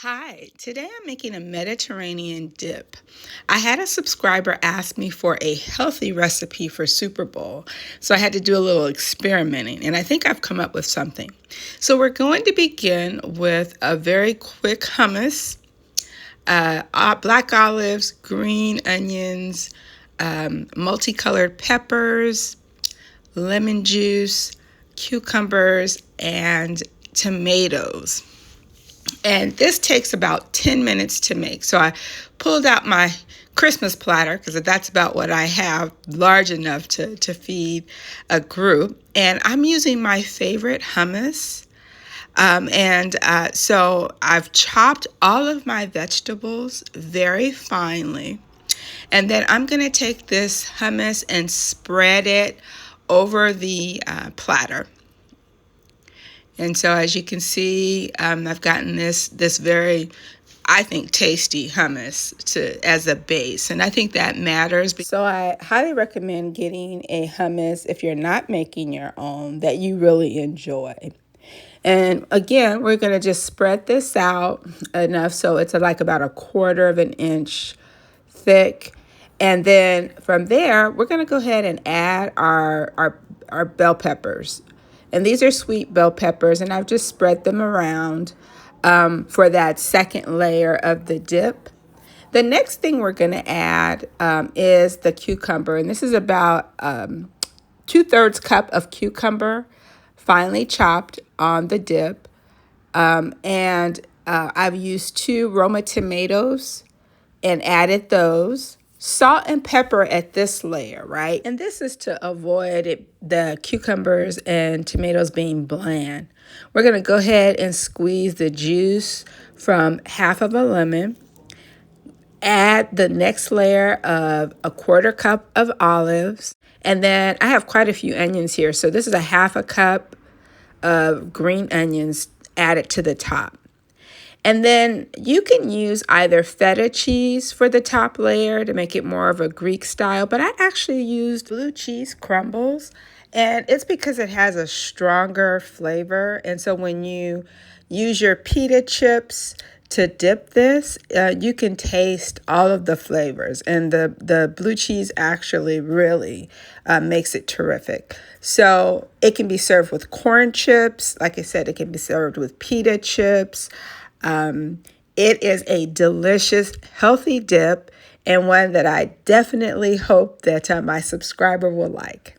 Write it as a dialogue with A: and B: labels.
A: Hi, today I'm making a Mediterranean dip. I had a subscriber ask me for a healthy recipe for Super Bowl, so I had to do a little experimenting, and I think I've come up with something. So we're going to begin with a very quick hummus, black olives, green onions, multicolored peppers, lemon juice, cucumbers, and tomatoes. And this takes about 10 minutes to make. So I pulled out my Christmas platter because that's about what I have, large enough to feed a group. And I'm using my favorite hummus. So I've chopped all of my vegetables very finely. And then I'm going to take this hummus and spread it over the platter. And so as you can see, I've gotten this very, I think, tasty hummus as a base. And I think that matters. So I highly recommend getting a hummus if you're not making your own that you really enjoy. And again, we're going to just spread this out enough so it's like about 1/4 of an inch thick. And then from there, we're going to go ahead and add our bell peppers. And these are sweet bell peppers, and I've just spread them around for that second layer of the dip. The next thing we're going to add is the cucumber, and this is about 2/3 cup of cucumber, finely chopped on the dip. I've used 2 Roma tomatoes and added those. Salt and pepper at this layer, right? And this is to avoid the cucumbers and tomatoes being bland. We're going to go ahead and squeeze the juice from half of a lemon. Add the next layer of 1/4 cup of olives. And then I have quite a few onions here. So this is a 1/2 cup of green onions added to the top. And then you can use either feta cheese for the top layer to make it more of a Greek style, but I actually used blue cheese crumbles, and it's because it has a stronger flavor. And so when you use your pita chips to dip this, you can taste all of the flavors, and the blue cheese actually really makes it terrific. So it can be served with corn chips. Like I said, it can be served with pita chips. It is a delicious, healthy dip, and one that I definitely hope that my subscriber will like.